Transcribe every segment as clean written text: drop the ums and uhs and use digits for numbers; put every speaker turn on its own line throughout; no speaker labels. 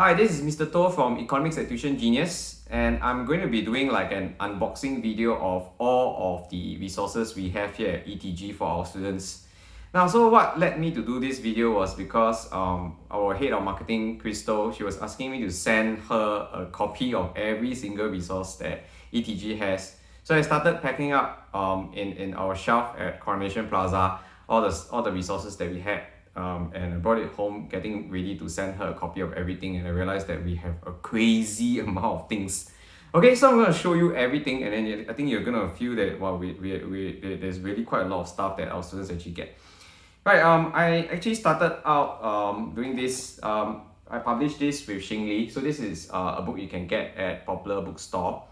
Hi, this is Mr. To from Economics at Tuition Genius, and I'm going to be doing like an unboxing video of all of the resources we have here at ETG for our students. Now, so what led me to do this video was because our head of marketing, Crystal, she was asking me to send her a copy of every single resource that ETG has. So I started packing up in our shelf at Coronation Plaza all the resources that we had. And I brought it home, getting ready to send her a copy of everything, and I realized that we have a crazy amount of things. Okay, so I'm going to show you everything, and then I think you're going to feel that wow, there's really quite a lot of stuff that our students actually get. Right, I actually started out doing this. I published this with Xingli. So this is a book you can get at Popular Bookstore,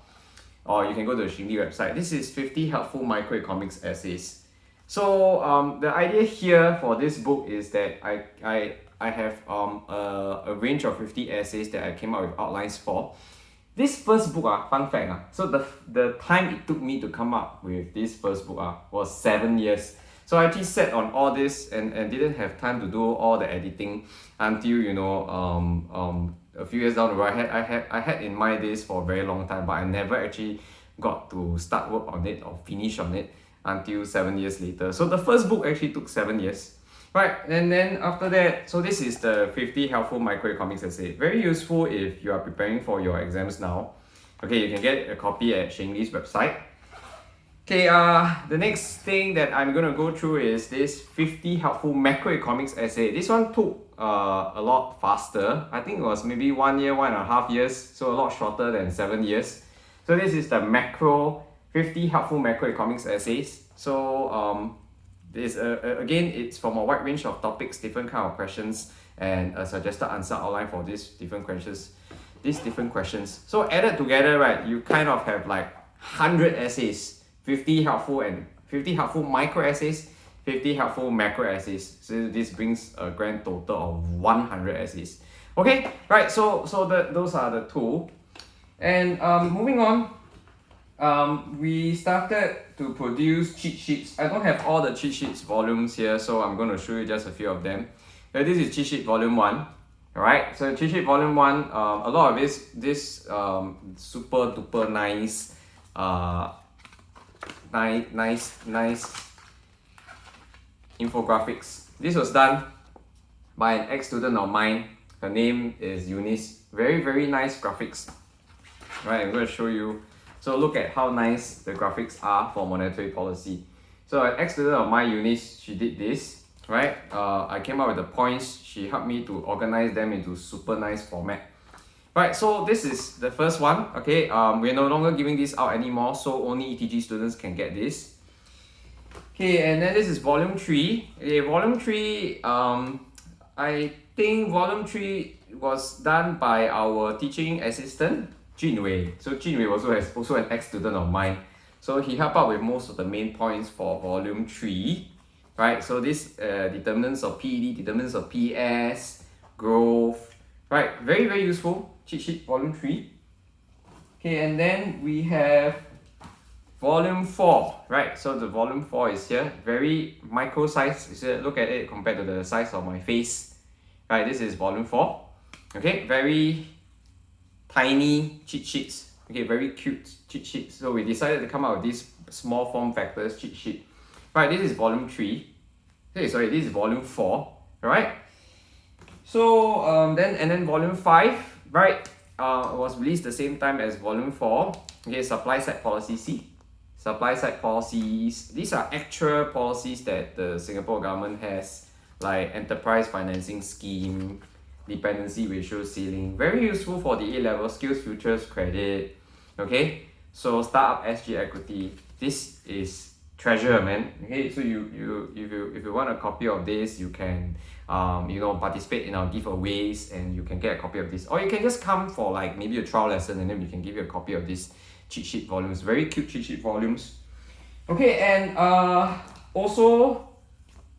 or you can go to the Xingli website. This is 50 helpful microeconomics essays. So the idea here for this book is that I have a range of 50 essays that I came up with outlines for. This first book, fun fact, so the time it took me to come up with this first book was 7 years. So I actually sat on all this and didn't have time to do all the editing until a few years down the road. I had in mind this for a very long time, but I never actually got to start work on it or finish on it until 7 years later. So the first book actually took 7 years. Right, and then after that, so this is the 50 helpful microeconomics essay. Very useful if you are preparing for your exams now. Okay, you can get a copy at Xingli's website. Okay, the next thing that I'm going to go through is this 50 helpful macroeconomics essay. This one took a lot faster. I think it was maybe 1 year, 1.5 years, so a lot shorter than 7 years. So this is the 50 helpful macroeconomics essays. So again, it's from a wide range of topics, different kind of questions, and a suggested answer outline for these different questions. So added together, right, you kind of have like 100 essays, 50 helpful micro essays, 50 helpful macro essays. So this brings a grand total of 100 essays. Okay, right. So those are the two, and moving on. We started to produce cheat sheets. I don't have all the cheat sheets volumes here, so I'm going to show you just a few of them. This is cheat sheet volume 1. Alright, so cheat sheet volume 1, a lot of this super duper nice infographics. This was done by an ex-student of mine. Her name is Eunice. Very nice graphics. Right, I'm going to show you. So look at how nice the graphics are for monetary policy. So an ex-student of mine, Eunice, she did this, right? I came up with the points. She helped me to organize them into super nice format. Right, so this is the first one, okay? We're no longer giving this out anymore, so only ETG students can get this. Okay, and then this is volume 3. Okay, volume 3, I think volume 3 was done by our teaching assistant, Junwei. So Junwei was also an ex-student of mine. So he helped out with most of the main points for volume 3. Right, so this determinants of PED, determinants of PS, growth. Right, very useful. Cheat sheet volume 3. Okay, and then we have volume 4. Right, so the volume 4 is here. Very micro size. Look at it compared to the size of my face. Right, this is volume 4. Okay, very tiny cheat sheets. Okay, very cute cheat sheets. So we decided to come out with this small form factors cheat sheet. Right, this is volume 3. This is volume 4. Alright. So then volume 5, right? Was released the same time as volume 4. Okay, supply side policy C. Supply side policies. These are actual policies that the Singapore government has, like enterprise financing scheme, dependency ratio ceiling. Very useful for the A-level skills futures credit. Okay, so startup SG equity. This is treasure, man. Okay, so if you want a copy of this, you can participate in our giveaways and you can get a copy of this, or you can just come for like maybe a trial lesson and then we can give you a copy of this cheat sheet volumes. Very cute cheat sheet volumes. Okay, and also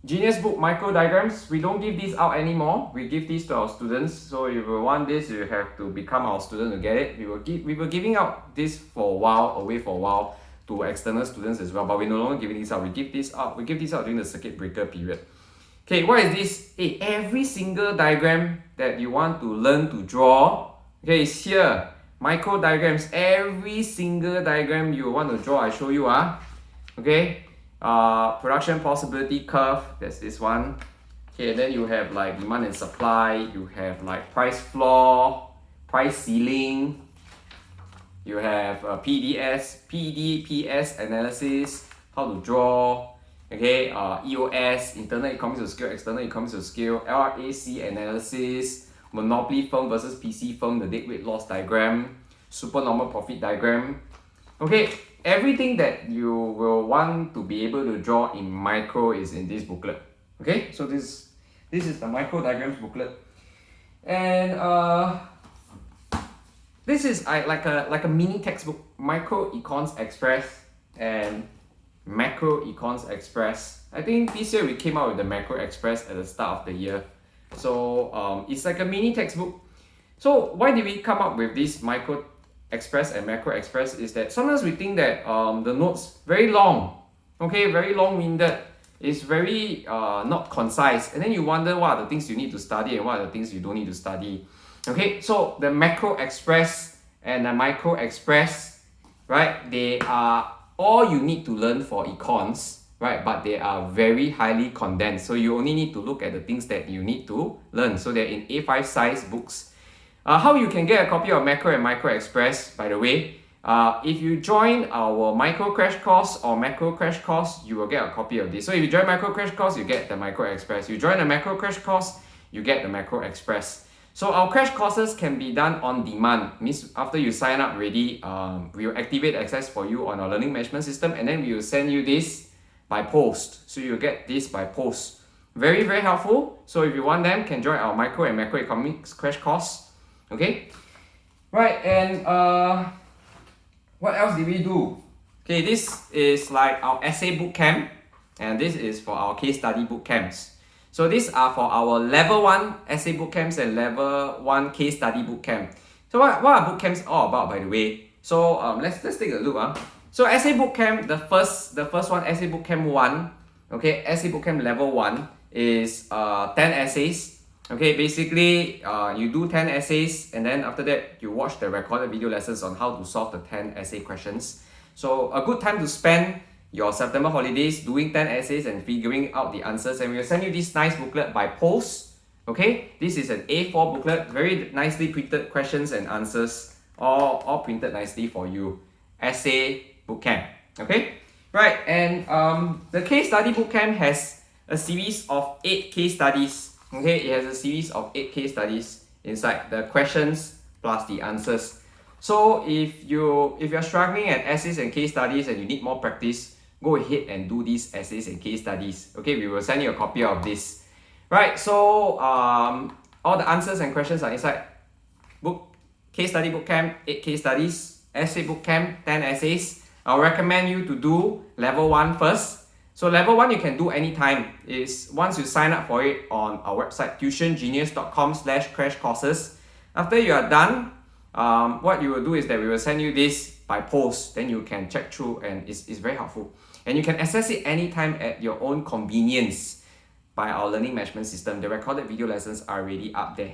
Genius Book micro diagrams. We don't give these out anymore. We give these to our students. So if you want this, you have to become our student to get it. We were giving out this for a while to external students as well, but we're no longer giving these out. We give these out during the circuit breaker period. Okay, what is this? Hey, every single diagram that you want to learn to draw, okay, is here. Micro diagrams, every single diagram you want to draw, I show you. Okay, production possibility curve, that's this one. Okay, then you have like demand and supply, you have like price floor, price ceiling, you have PDPS analysis, how to draw, okay, EOS, internal economies of scale, external economies of scale, LRAC analysis, monopoly firm versus PC firm, the deadweight loss diagram, supernormal profit diagram. Okay, everything that you will want to be able to draw in micro is in this booklet. Okay, so this is the micro diagrams booklet, and this is like a mini textbook, Micro Econs Express and Macro Econs Express. I think this year we came out with the Macro Express at the start of the year. So it's like a mini textbook. So why did we come up with this Micro Express and Macro Express is that sometimes we think that the notes very long, okay, very long-winded, it's very not concise, and then you wonder what are the things you need to study and what are the things you don't need to study. Okay, so the Macro Express and the Micro Express, right, they are all you need to learn for econs, right, but they are very highly condensed, so you only need to look at the things that you need to learn. So they're in A5 size books. How you can get a copy of Macro and Micro Express, by the way, if you join our Micro Crash Course or Macro Crash Course, you will get a copy of this. So if you join Micro Crash Course, you get the Micro Express. You join the Macro Crash Course, you get the Macro Express. So our crash courses can be done on demand. Means after you sign up already, we will activate access for you on our learning management system, and then we will send you this by post. So you get this by post. Very, very helpful. So if you want them, can join our micro and macroeconomics crash course. Okay? Right, and what else did we do? Okay, this is like our essay bootcamp, and this is for our case study bootcamps. So these are for our level 1 essay bootcamps and level 1 case study bootcamp. So what are bootcamps all about, by the way? So let's take a look. So essay bootcamp, the first one, essay bootcamp 1, okay, essay bootcamp level 1 is 10 essays. Okay, basically you do 10 essays, and then after that you watch the recorded video lessons on how to solve the 10 essay questions. So a good time to spend your September holidays doing 10 essays and figuring out the answers, and we'll send you this nice booklet by post. Okay, this is an A4 booklet, very nicely printed questions and answers, all printed nicely for you. Essay bootcamp. Okay, right, and the case study bootcamp has a series of 8 case studies. Okay, it has a series of 8 case studies inside, the questions plus the answers. So if you're struggling at essays and case studies and you need more practice, go ahead and do these essays and case studies. Okay, we will send you a copy of this. Right, so all the answers and questions are inside case study bootcamp, 8 case studies, essay bootcamp, 10 essays. I'll recommend you to do level 1 first. So level 1 you can do anytime. Is once you sign up for it on our website tuitiongenius.com/crash courses. After you are done, what you will do is that we will send you this by post, then you can check through, and it's very helpful. And you can access it anytime at your own convenience by our learning management system. The recorded video lessons are already up there.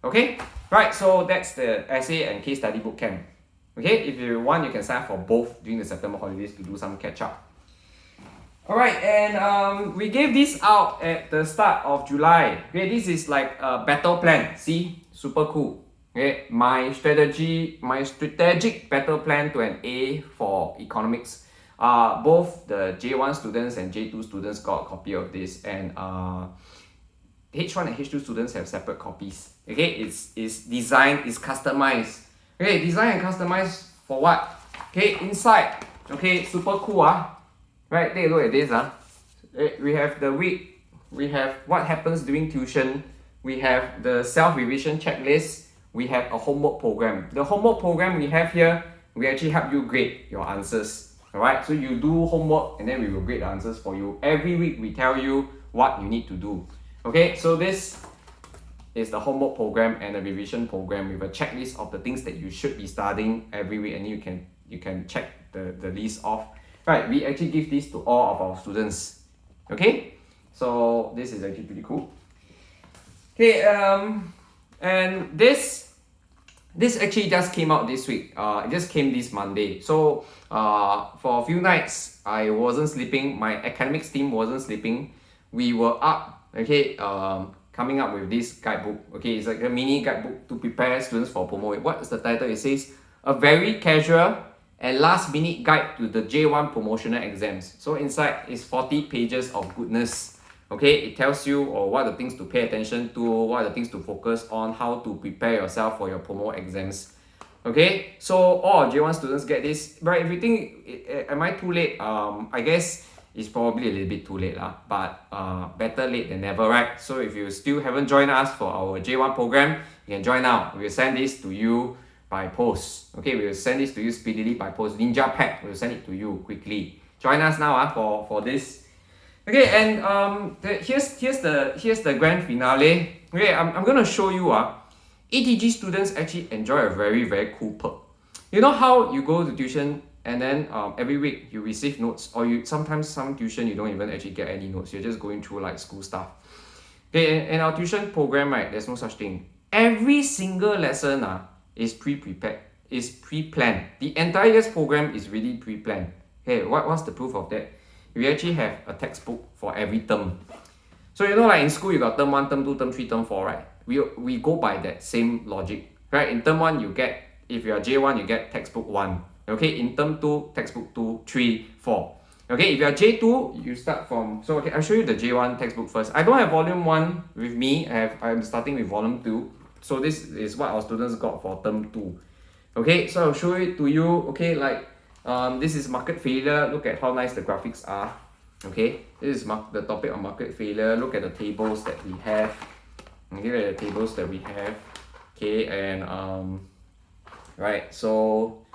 Okay? Right, so that's the essay and case study bootcamp. Okay, if you want, you can sign up for both during the September holidays to do some catch up. Alright, and we gave this out at the start of July. Okay, this is like a battle plan. See? Super cool. Okay, my strategic battle plan to an A for economics. Both the J1 students and J2 students got a copy of this, and H1 and H2 students have separate copies. Okay, it's designed, it's customized. Okay, designed and customized for what? Okay, inside. Okay, super cool. Right, take a look at this. We have the week, we have what happens during tuition, we have the self-revision checklist, we have a homework program. The homework program we have here, we actually help you grade your answers. Alright, so you do homework and then we will grade the answers for you. Every week we tell you what you need to do. Okay, so this is the homework program and the revision program with a checklist of the things that you should be studying every week, and you can check the list off. Right, we actually give this to all of our students. Okay, So this is actually pretty cool. Okay, and this actually just came out this week. It just came this Monday. So for a few nights, I wasn't sleeping. My academics team wasn't sleeping. We were up, okay, coming up with this guidebook. Okay, it's like a mini guidebook to prepare students for promo. What is the title? It says, a very casual and last minute guide to the J1 promotional exams. So inside is 40 pages of goodness. Okay, it tells you what are the things to pay attention to, what are the things to focus on, how to prepare yourself for your promo exams. Okay, so all J1 students get this. Right, if you think, am I too late? I guess it's probably a little bit too late lah. But better late than never, right? So if you still haven't joined us for our J1 program, you can join now. We'll send this to you by post. Okay, we'll send this to you speedily by post. Ninja Pack, we'll send it to you quickly. Join us now for this. Okay, and here's the grand finale. Okay, I'm gonna show you ETG students actually enjoy a very, very cool perk. You know how you go to tuition and then every week you receive notes, or sometimes some tuition you don't even actually get any notes. You're just going through like school stuff. Okay, in our tuition program, right, there's no such thing. Every single lesson is pre-prepared, is pre-planned. The entire year's program is really pre-planned. Okay, what's the proof of that? We actually have a textbook for every term. So you know, like in school you got term 1, term 2, term 3, term 4, right? We go by that same logic, right? In term 1 you get, if you are J1 you get textbook 1. Okay, in term 2, textbook 2, 3, 4. Okay, if you are J2, you start from, so okay, I'll show you the J1 textbook first. I don't have volume 1 with me, I'm starting with volume 2. So this is what our students got for term 2. Okay, so I'll show it to you. Okay, like this is market failure. Look at how nice the graphics are. Okay, this is the topic of market failure. Look at the tables that we have. Okay, look at the tables that we have. Okay, and right, so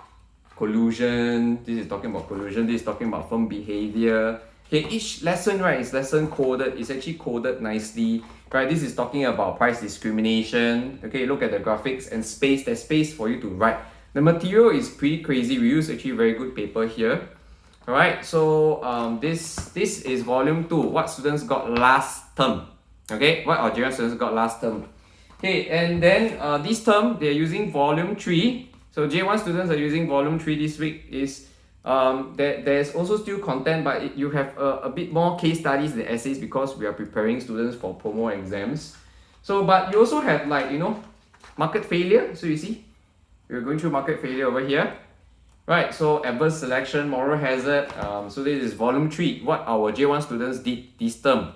collusion, this is talking about collusion, this is talking about firm behavior. Okay, each lesson, right, is lesson coded, it's actually coded nicely. Right, this is talking about price discrimination. Okay, look at the graphics and space, there's space for you to write. The material is pretty crazy. We use actually very good paper here. Alright, so this is volume 2, what students got last term. Okay, what our J1 students got last term. Okay, and then this term, they're using volume 3. So J1 students are using volume 3 this week. Is there's also still content, but you have a bit more case studies than essays because we are preparing students for promo exams. So, but you also have, like, you know, market failure. So you see, we're going through market failure over here. Right, so adverse selection, moral hazard. So this is volume 3, what our J1 students did this term.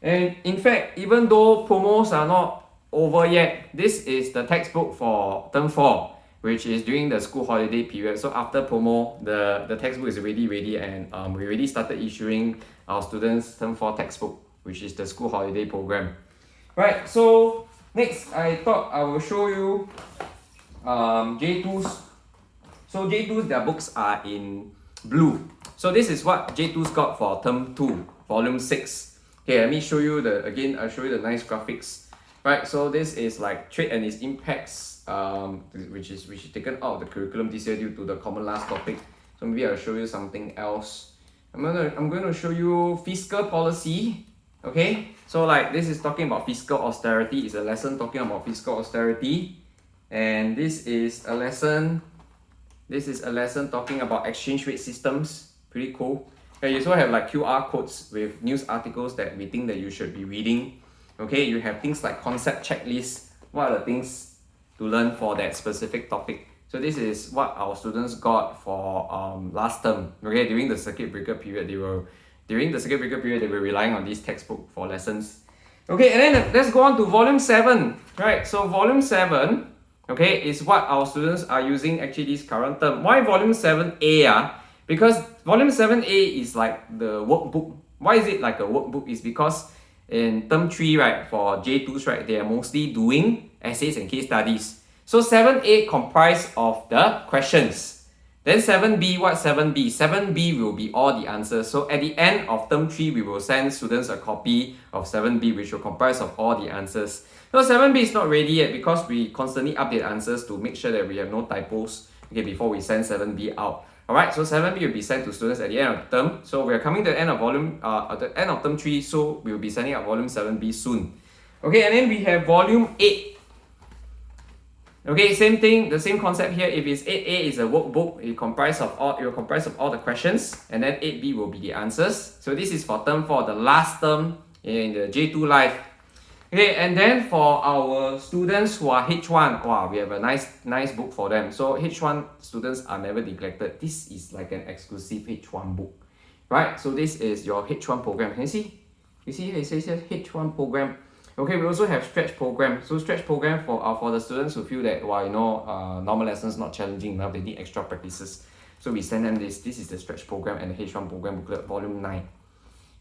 And in fact, even though promos are not over yet, this is the textbook for term 4, which is during the school holiday period. So after promo, the textbook is already ready, and we already started issuing our students term 4 textbook, which is the school holiday program. Right, so next I thought I will show you J2's. So J2's, their books are in blue. So this is what J2's got for term 2, volume 6. Okay, let me show you again, I'll show you the nice graphics. Right, so this is like trade and its impacts, which is taken out of the curriculum this year due to the common last topic. So maybe I'll show you something else. I'm going to show you fiscal policy. Okay, so like this is talking about fiscal austerity. It's a lesson talking about fiscal austerity. And this is a lesson talking about exchange rate systems. Pretty cool. And you also have like QR codes with news articles that we think that you should be reading. Okay, you have things like concept checklists. What are the things to learn for that specific topic? So this is what our students got for last term. Okay, during the circuit breaker period, they were relying on this textbook for lessons. Okay, and then let's go on to volume 7. Right, so volume 7, okay, is what our students are using actually this current term. Why volume 7A? Because volume 7A is like the workbook. Why is it like a workbook? Is because in term 3, right, for J2s, right, they are mostly doing essays and case studies. So 7A comprise of the questions. Then 7B, what 7B? 7B will be all the answers. So at the end of term 3, we will send students a copy of 7B, which will comprise of all the answers. So 7B is not ready yet because we constantly update answers to make sure that we have no typos, okay, before we send 7B out. Alright, so 7B will be sent to students at the end of the term. So we are coming to the end of the end of term 3, so we will be sending out volume 7B soon. Okay, and then we have volume 8. Okay, same thing, the same concept here. If it's 8A is a workbook, it will comprise of all the questions, and then 8B will be the answers. So this is for term 4, the last term in the J2 Life. Okay, and then for our students who are H1, wow, we have a nice book for them. So H1 students are never neglected. This is like an exclusive H1 book, right? So this is your H1 program. Can you see? You see here, it says here H1 program. Okay, we also have stretch program. So stretch program for the students who feel that, well, normal lessons not challenging enough, they need extra practices. So we send them this. This is the stretch program and the H1 program booklet, volume 9.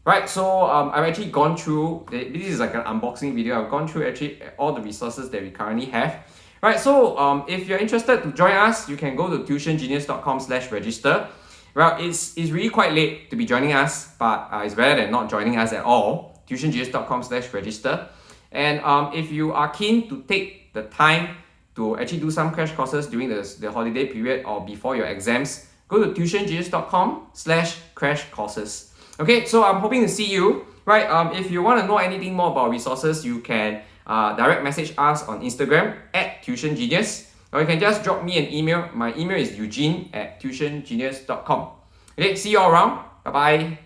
Right, so I've actually gone through, this is like an unboxing video, I've gone through actually all the resources that we currently have. Right, so if you're interested to join us, you can go to tuitiongenius.com/register. Well, it's really quite late to be joining us, but it's better than not joining us at all. tuitiongenius.com/register. And if you are keen to take the time to actually do some crash courses during the holiday period or before your exams, go to tuitiongenius.com/crash courses. Okay, so I'm hoping to see you. Right, if you want to know anything more about resources, you can direct message us on Instagram @tuitiongenius, or you can just drop me an email. My email is eugene@tuitiongenius.com. Okay, see you all around. Bye bye.